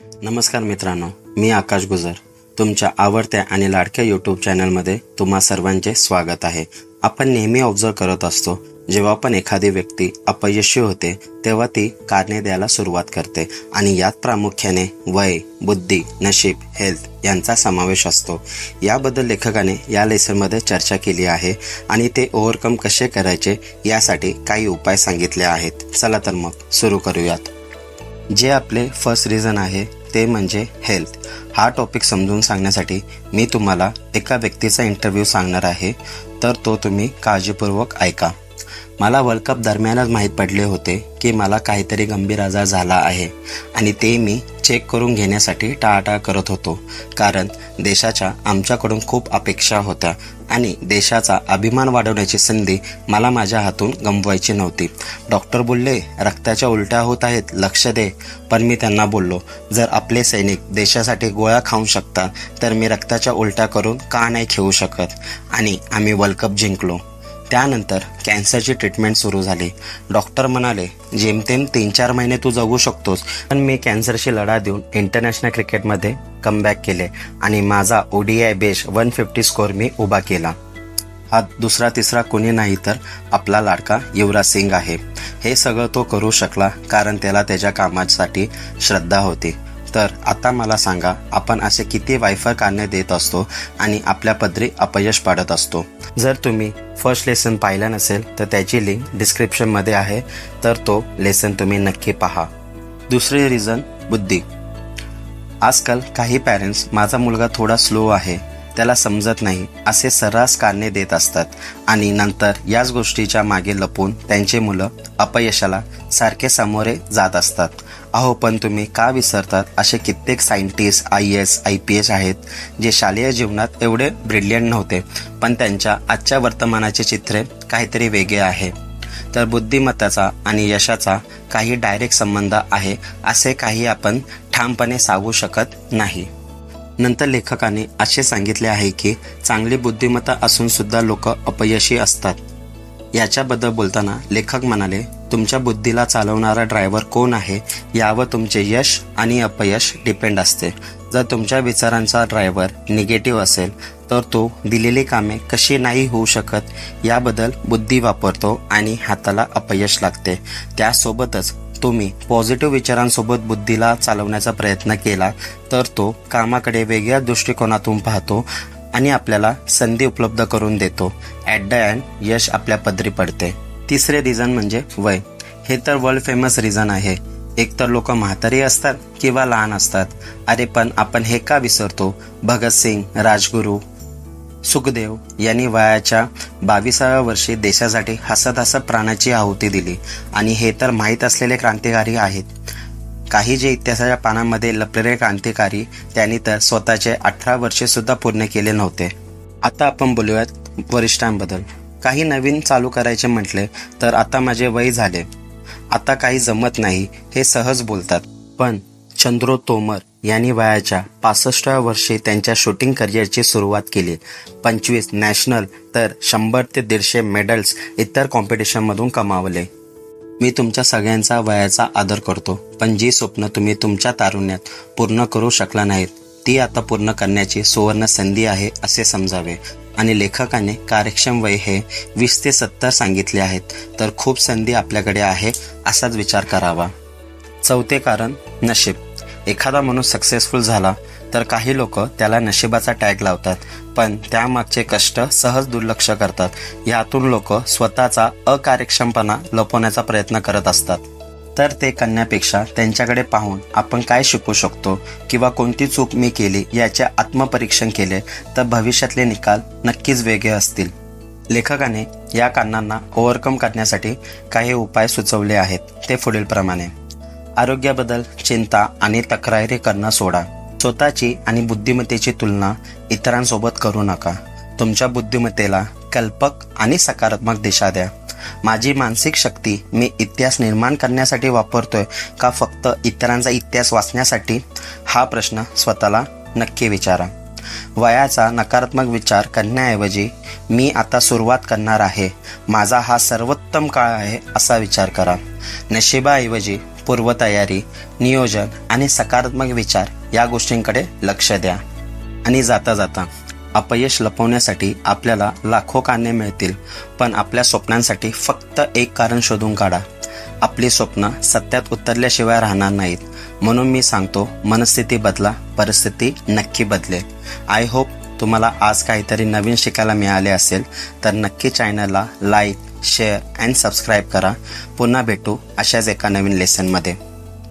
नमस्कार मित्रांनो, मी आकाश गुजर. तुमच्या आवडत्या आणि लाडक्या यूट्यूब चॅनलमध्ये तुम्हा सर्वांचे स्वागत आहे. आपण नेहमी ऑब्झर्व करत असतो, जेव्हा पण एखादी व्यक्ती अपयशी होते तेव्हा ती कारणे द्यायला सुरुवात करते आणि यात प्रामुख्याने वय, बुद्धी, नशीब, हेल्थ यांचा समावेश असतो. याबद्दल लेखकाने या लेसनमध्ये चर्चा केली आहे आणि ते ओव्हरकम कसे करायचे यासाठी काही उपाय सांगितले आहेत. चला तर मग सुरू करूयात. जे आपले फर्स्ट रिझन आहे ते म्हणजे हेल्थ. हा टॉपिक समजून सांगण्यासाठी मी तुम्हाला एका व्यक्तीचा इंटरव्ह्यू सांगणार आहे, तर तो तुम्ही काळजीपूर्वक ऐका. मला वर्ल्ड कप दरम्यानच माहीत पडले होते की मला काहीतरी गंभीर आजार झाला आहे आणि ते मी चेक करून घेण्यासाठी टाळाटाळ करत होतो, कारण देशाच्या आमच्याकडून खूप अपेक्षा होत्या आणि देशाचा अभिमान वाढवण्याची संधी मला माझ्या हातून गमवायची नव्हती. डॉक्टर बोलले रक्ताच्या उलट्या होत आहेत, लक्ष दे. पण मी त्यांना बोललो, जर आपले सैनिक देशासाठी गोळ्या खाऊ शकतात तर मी रक्ताच्या उलट्या करून का नाही खेळू शकत. आणि आम्ही वर्ल्ड कप जिंकलो. त्यानंतर कॅन्सरची ट्रीटमेंट सुरू झाली. डॉक्टर म्हणाले जेमतेम 3-4 महिने तू जगू शकतोस. पण मी कॅन्सरशी लढा देऊन इंटरनॅशनल क्रिकेटमध्ये कमबॅक केले आणि माझा ODI बेस 150 स्कोअर मी उभा केला. हा दुसरा तिसरा कोणी नाही तर आपला लाडका युवराज सिंग आहे. हे सगळं तो करू शकला कारण त्याला त्याच्या कामासाठी श्रद्धा होती. तर आता मला सांगा, आपण असे किती वायफळ कारणे देत असतो आणि आपल्या पदरी अपयश पाडत असतो. जर तुम्ही फर्स्ट लेसन पाहिलं नसेल तर त्याची लिंक डिस्क्रिप्शनमध्ये आहे, तर तो लेसन तुम्ही नक्की पहा. दुसरे रिझन बुद्धी. आजकाल काही पॅरेंट्स माझा मुलगा थोडा स्लो आहे, त्याला समजत नाही असे सर्रास कारणे देत असतात आणि नंतर याच गोष्टीच्या मागे लपून त्यांचे मुलं अपयशाला सारखे सामोरे जात असतात. अहो, पण तुम्ही का विसरतात असे कित्येक सायंटिस्ट, IAS, IPS आहेत जे शालेय जीवनात एवढे ब्रिलियंट नव्हते, पण त्यांच्या आजच्या वर्तमानाचे चित्र काहीतरी वेगळे आहे. तर बुद्धिमत्ताचा आणि यशाचा काही डायरेक्ट संबंध आहे असे काही आपण ठामपणे सांगू शकत नाही. नंतर लेखकाने असे सांगितले आहे की चांगली बुद्धिमत्ता असून सुद्धा लोक अपयशी असतात. याच्याबद्दल बोलताना लेखक म्हणाले, तुमच्या बुद्धीला चालवणारा ड्रायव्हर कोण आहे यावर तुमचे यश आणि अपयश डिपेंड असते. जर तुमच्या विचारांचा ड्रायव्हर निगेटिव्ह असेल तर तो दिलेली कामे कशी नाही होऊ शकत याबद्दल बुद्धी वापरतो आणि हाताला अपयश लागते. त्यासोबतच तुम्ही पॉझिटिव्ह विचारांसोबत बुद्धीला चालवण्याचा प्रयत्न केला तर तो कामाकडे वेगळ्या दृष्टिकोनातून पाहतो आणि आपल्याला संधी उपलब्ध करून देतो. ॲट द एंड यश आपल्या पदरी पडते. तिसरे रिझन म्हणजे वय. हे तर वर्ल्ड फेमस रिझन आहे. एकतर लोक म्हातारी असतात किंवा लहान असतात. अरे पण आपण हे का विसरतो? भगतसिंग, राजगुरू, सुखदेव यांनी वयाच्या 22व्या वर्षी देशासाठी हसत हसत प्राणाची आहुती दिली आणि हे तर माहीत असलेले क्रांतिकारी आहेत. काही जे इतिहासाच्या पानामध्ये लपलेले क्रांतिकारी त्यांनी तर स्वतःचे 18 वर्षे सुद्धा पूर्ण केले नव्हते. आता आपण बोलूयात वरिष्ठांबद्दल. काही नवीन चालू करायचे म्हटले तर आता माझे वय झाले, आता काही जमत नाही हे सहज बोलतात. पण चंद्रो तोमर यांनी वयाच्या 65व्या वर्षी त्यांच्या शूटिंग करिअरची सुरुवात केली. 25 नॅशनल तर 100 ते 150 मेडल्स इतर कॉम्पिटिशनमधून कमावले. मी तुमच्या सगळ्यांचा वयाचा आदर करतो, पण जी स्वप्न तुम्ही तुमच्या तारुण्यात पूर्ण करू शकला नाहीत ती आता पूर्ण करण्याची सुवर्ण संधी आहे असे समजावे. आणि लेखकाने कार्यक्षम वय हे 20 ते 70 सांगितले आहेत, तर खूप संधी आपल्याकडे आहे असाच विचार करावा. चौथे कारण नशीब. एखादा माणूस सक्सेसफुल झाला तर काही लोक त्याला नशिबाचा टॅग लावतात, पण त्यामागचे कष्ट सहज दुर्लक्ष करतात. यातून लोक स्वतःचा अकार्यक्षमपणा लपवण्याचा प्रयत्न करत असतात. तर ते करण्यापेक्षा त्यांच्याकडे पाहून आपण काय शिकू शकतो किंवा कोणती चूक मी केली याचे आत्मपरीक्षण केले तर भविष्यातले निकाल नक्कीच वेगळे असतील. लेखकाने या कारणांना ओव्हरकम करण्यासाठी काही उपाय सुचवले आहेत. ते पुढीलप्रमाणे. आरोग्याबद्दल चिंता आणि तक्रारी करणं सोडा. स्वतःची आणि बुद्धिमत्तेची तुलना इतरांसोबत करू नका. तुमच्या बुद्धिमत्तेला कल्पक आणि सकारात्मक दिशा द्या. माझी मानसिक शक्ती मी इतिहास निर्माण करण्यासाठी वापरतोय का फक्त इतरांचा इतिहास वाचण्यासाठी? हा प्रश्न स्वतःला नक्की विचारा. वयाचा नकारात्मक विचार करण्याऐवजी मी आता सुरुवात करणार आहे, माझा हा सर्वोत्तम काळ आहे असा विचार करा. नशिबाऐवजी पूर्वतयारी, नियोजन आणि सकारात्मक विचार या गोष्टींकडे लक्ष द्या. आणि जाता जाता अपयश लपवण्यासाठी आपल्याला लाखो कारणे मिळतील, पण आपल्या स्वप्नांसाठी फक्त एक कारण शोधून काढा. आपली स्वप्न सत्यात उतरल्याशिवाय राहणार नाहीत. म्हणून मी सांगतो, मनस्थिती बदला, परिस्थिती नक्की बदलेल. आय होप तुम्हाला आज काहीतरी नवीन शिकायला मिळाले असेल. तर नक्की चॅनलला लाईक, शेअर अँड सबस्क्राईब करा. पुन्हा भेटू अशाच एका नवीन लेसनमध्ये.